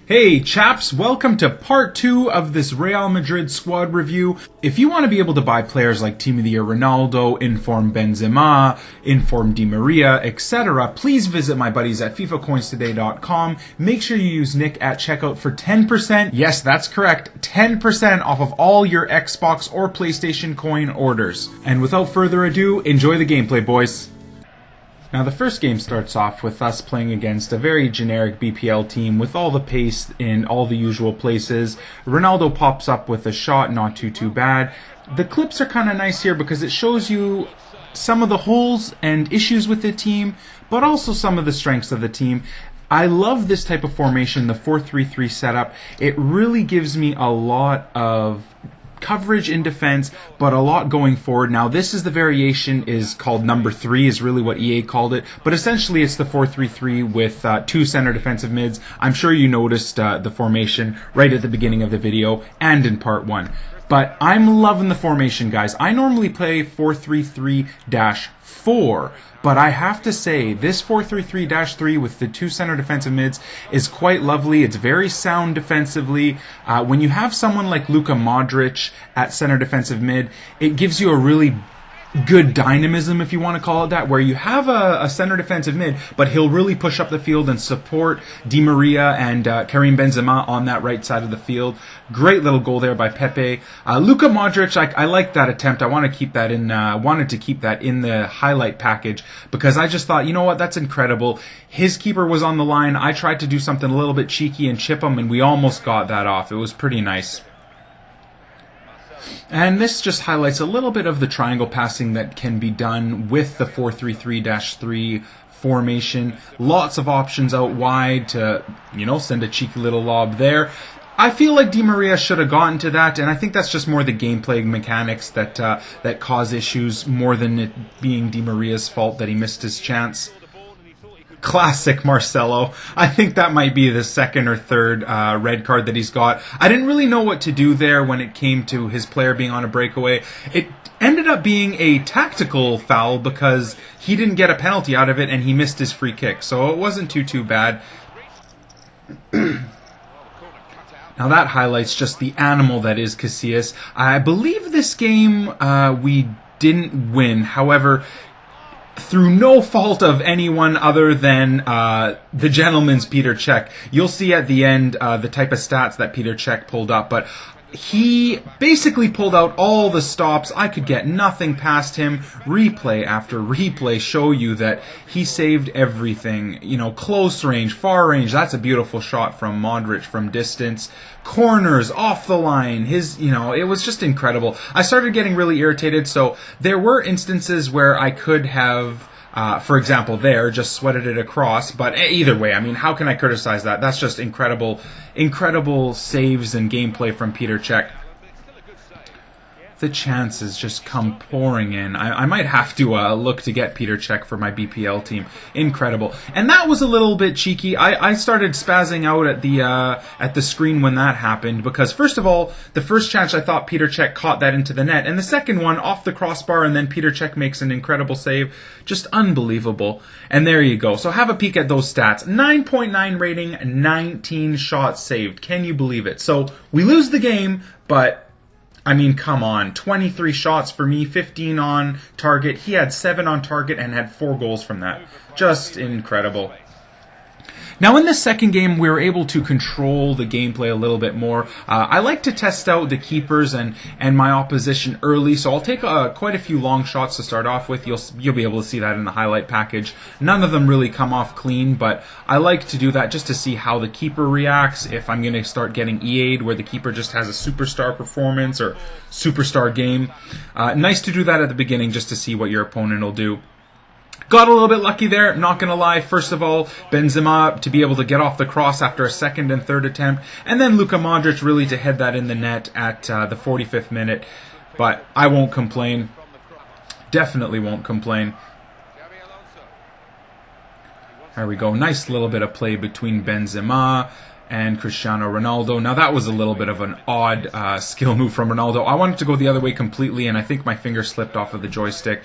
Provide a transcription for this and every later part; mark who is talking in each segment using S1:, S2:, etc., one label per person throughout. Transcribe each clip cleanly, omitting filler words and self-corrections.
S1: Hey chaps, welcome to part 2 of this Real Madrid squad review. If you want to be able to buy players like TOTY Ronaldo, Inform Benzema, Inform Di Maria, etc., please visit my buddies at FIFACoinstoday.com. Make sure you use Nick at checkout for 10%. Yes, that's correct, 10% off of all your Xbox or PlayStation coin orders. And without further ado, enjoy the gameplay, boys. Now the first game starts off with us playing against a very generic BPL team with all the pace in all the usual places. Ronaldo pops up with a shot, not too bad. The clips are kind of nice here because it shows you some of the holes and issues with the team, but also some of the strengths of the team. I love this type of formation, the 4-3-3 setup. It really gives me a lot of coverage in defense, but a lot going forward. Now this is the variation is called number 3 is really what EA called it, but essentially it's the 4-3-3 with 2 center defensive mids. I'm sure you noticed the formation right at the beginning of the video and in part 1. But I'm loving the formation, guys. I normally play 4-3-3-4, but I have to say this 4-3-3-3 with the 2 center defensive mids is quite lovely. It's very sound defensively. When you have someone like Luka Modric at center defensive mid, it gives you a really good dynamism, if you want to call it that, where you have a center defensive mid, but he'll really push up the field and support Di Maria and Karim Benzema on that right side of the field. Great little goal there by Pepe. Luka Modric, I like that attempt. I want to keep that in. Wanted to keep that in the highlight package because I just thought, you know what, that's incredible. His keeper was on the line. I tried to do something a little bit cheeky and chip him, and we almost got that off. It was pretty nice. And this just highlights a little bit of the triangle passing that can be done with the 4-3-3-3 formation. Lots of options out wide to, send a cheeky little lob there. I feel like Di Maria should have gotten to that, and I think that's just more the gameplay mechanics that cause issues more than it being Di Maria's fault that he missed his chance. Classic Marcelo. I think that might be the second or third red card that he's got. I didn't really know what to do there when it came to his player being on a breakaway. It ended up being a tactical foul because he didn't get a penalty out of it and he missed his free kick. So it wasn't too bad. Now that highlights just the animal that is Casillas. I believe this game we didn't win. However, through no fault of anyone other than the gentleman's Peter Cech. You'll see at the end the type of stats that Peter Cech pulled up, but he basically pulled out all the stops. I could get nothing past him. Replay after replay show you that he saved everything. Close range, far range. That's a beautiful shot from Modric from distance. Corners, off the line. It was just incredible. I started getting really irritated, so there were instances where I could have, for example, just sweated it across. But either way, how can I criticize that? That's just incredible saves and gameplay from Peter Cech. The chances just come pouring in. I might have to look to get Peter Cech for my BPL team. Incredible. And that was a little bit cheeky. I started spazzing out at the screen when that happened because, first of all, the first chance I thought Peter Cech caught that into the net, and the second one off the crossbar, and then Peter Cech makes an incredible save. Just unbelievable. And there you go. So have a peek at those stats. 9.9 rating, 19 shots saved. Can you believe it? So we lose the game, but come on. 23 shots for me, 15 on target. He had 7 on target and had 4 goals from that. Just incredible. Now in the second game, we were able to control the gameplay a little bit more. I like to test out the keepers and my opposition early, so I'll take quite a few long shots to start off with. You'll be able to see that in the highlight package. None of them really come off clean, but I like to do that just to see how the keeper reacts, if I'm going to start getting EA'd where the keeper just has a superstar performance or superstar game. Nice to do that at the beginning just to see what your opponent will do. Got a little bit lucky there, not going to lie. First of all, Benzema to be able to get off the cross after a second and third attempt, and then Luka Modric really to head that in the net at the 45th minute. But I won't complain. Definitely won't complain. There we go. Nice little bit of play between Benzema and Cristiano Ronaldo. Now that was a little bit of an odd skill move from Ronaldo. I wanted to go the other way completely, and I think my finger slipped off of the joystick.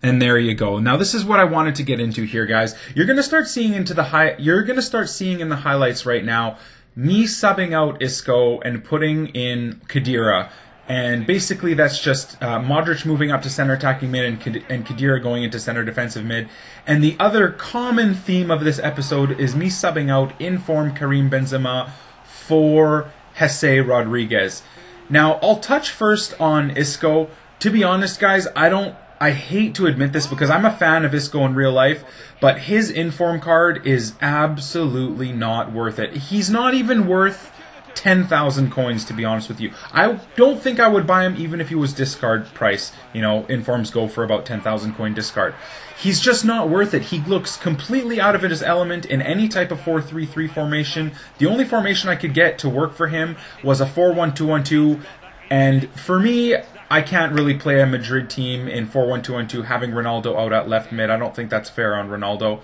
S1: And there you go. Now this is what I wanted to get into here, guys. You're gonna start seeing in the highlights right now me subbing out Isco and putting in Khedira. And basically that's just Modric moving up to center attacking mid and Khedira going into center defensive mid. And the other common theme of this episode is me subbing out in-form Karim Benzema for Jese Rodriguez. Now, I'll touch first on Isco. To be honest, guys, I hate to admit this because I'm a fan of Isco in real life, but his inform card is absolutely not worth it. He's not even worth 10,000 coins, to be honest with you. I don't think I would buy him even if he was discard price. You know, informs go for about 10,000 coin discard. He's just not worth it. He looks completely out of his element in any type of 4-3-3 formation. The only formation I could get to work for him was a 4-1-2-1-2, and for me, I can't really play a Madrid team in 4-1-2-1-2 having Ronaldo out at left mid. I don't think that's fair on Ronaldo.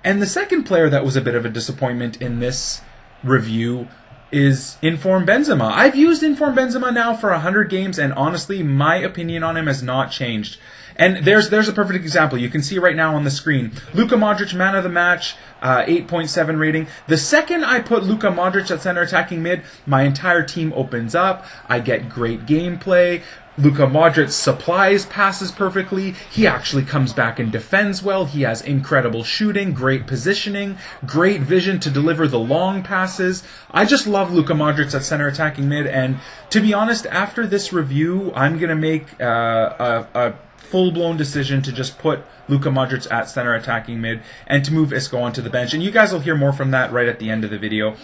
S1: And the second player that was a bit of a disappointment in this review is Inform Benzema. I've used Inform Benzema now for 100 games, and honestly, my opinion on him has not changed. And there's a perfect example. You can see right now on the screen. Luka Modric, man of the match, 8.7 rating. The second I put Luka Modric at center attacking mid, my entire team opens up. I get great gameplay. Luka Modric supplies passes perfectly. He actually comes back and defends well. He has incredible shooting, great positioning, great vision to deliver the long passes. I just love Luka Modric at center attacking mid, and to be honest, after this review, I'm going to make a full-blown decision to just put Luka Modric at center attacking mid and to move Isco onto the bench. And you guys will hear more from that right at the end of the video.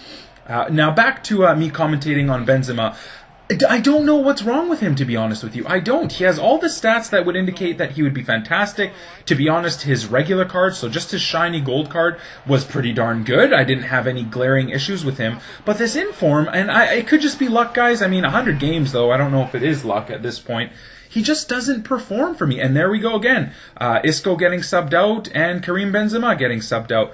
S1: Now back to me commentating on Benzema. I don't know what's wrong with him, to be honest with you. I don't. He has all the stats that would indicate that he would be fantastic. To be honest, his regular card, so just his shiny gold card, was pretty darn good. I didn't have any glaring issues with him. But this inform, and it could just be luck, guys. I mean, 100 games, though. I don't know if it is luck at this point. He just doesn't perform for me. And there we go again. Isco getting subbed out and Karim Benzema getting subbed out.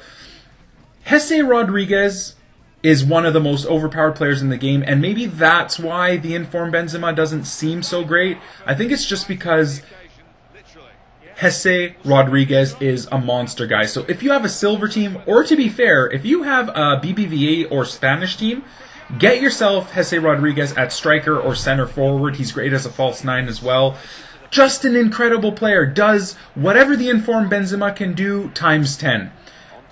S1: Jese Rodriguez is one of the most overpowered players in the game, and maybe that's why the inform Benzema doesn't seem so great. I think it's just because Jese Rodriguez is a monster, guys. So if you have a silver team, or to be fair, if you have a BBVA or Spanish team, get yourself Jese Rodriguez at striker or center forward. He's great as a false nine as well. Just an incredible player. Does whatever the inform Benzema can do times 10.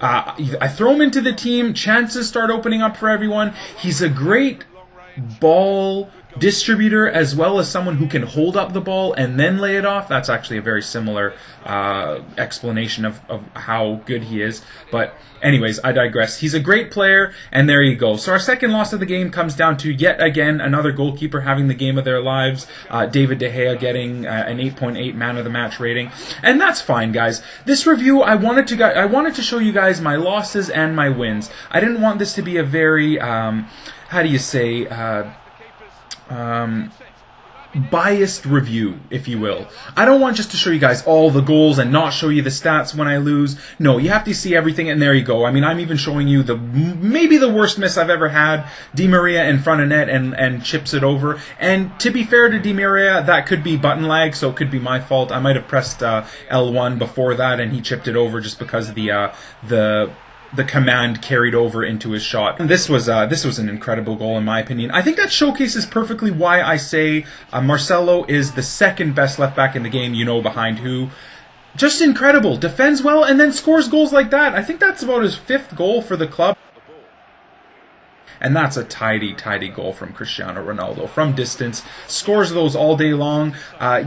S1: I throw him into the team, chances start opening up for everyone. He's a great ball distributor as well as someone who can hold up the ball and then lay it off. That's actually a very similar explanation of how good he is. But anyways, I digress. He's a great player, and there you go. So our second loss of the game comes down to yet again another goalkeeper having the game of their lives. David De Gea getting an 8.8 man of the match rating, and that's fine, guys. This review, I wanted to show you guys my losses and my wins. I didn't want this to be a very how do you say biased review, if you will. I don't want just to show you guys all the goals and not show you the stats when I lose. No, you have to see everything, and there you go. I mean, I'm even showing you maybe the worst miss I've ever had. Di Maria in front of net and chips it over. And to be fair to Di Maria, that could be button lag, so it could be my fault. I might have pressed L1 before that, and he chipped it over just because the command carried over into his shot. And this was an incredible goal in my opinion. I think that showcases perfectly why I say Marcelo is the second best left back in the game, you know, behind who. Just incredible. Defends well and then scores goals like that. I think that's about his 5th goal for the club. And that's a tidy goal from Cristiano Ronaldo. From distance, scores those all day long.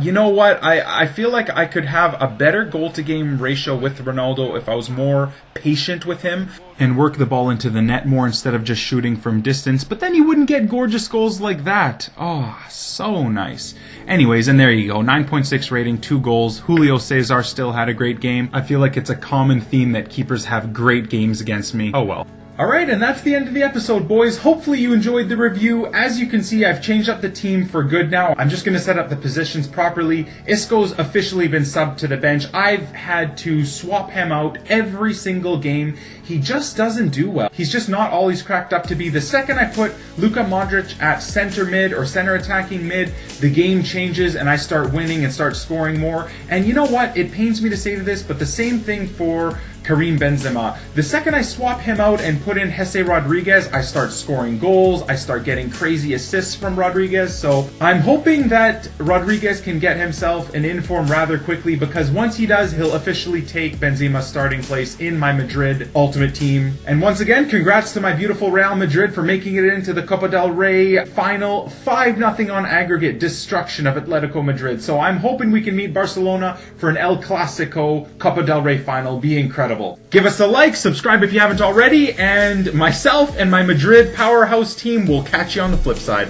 S1: You know what? I feel like I could have a better goal-to-game ratio with Ronaldo if I was more patient with him and work the ball into the net more instead of just shooting from distance. But then you wouldn't get gorgeous goals like that. Oh, so nice. Anyways, and there you go. 9.6 rating, 2 goals. Julio Cesar still had a great game. I feel like it's a common theme that keepers have great games against me. Oh well. Alright, and that's the end of the episode, boys. Hopefully you enjoyed the review. As you can see, I've changed up the team for good now. I'm just going to set up the positions properly. Isco's officially been subbed to the bench. I've had to swap him out every single game. He just doesn't do well. He's just not all he's cracked up to be. The second I put Luka Modric at center mid or center attacking mid, the game changes and I start winning and start scoring more. And you know what? It pains me to say this, but the same thing for Karim Benzema. The second I swap him out and put in Jese Rodriguez, I start scoring goals, I start getting crazy assists from Rodriguez, so I'm hoping that Rodriguez can get himself an in-form rather quickly, because once he does, he'll officially take Benzema's starting place in my Madrid Ultimate Team. And once again, congrats to my beautiful Real Madrid for making it into the Copa del Rey final. 5-0 on aggregate destruction of Atletico Madrid. So I'm hoping we can meet Barcelona for an El Clasico Copa del Rey final. Be incredible. Give us a like, subscribe if you haven't already, and myself and my Madrid powerhouse team will catch you on the flip side.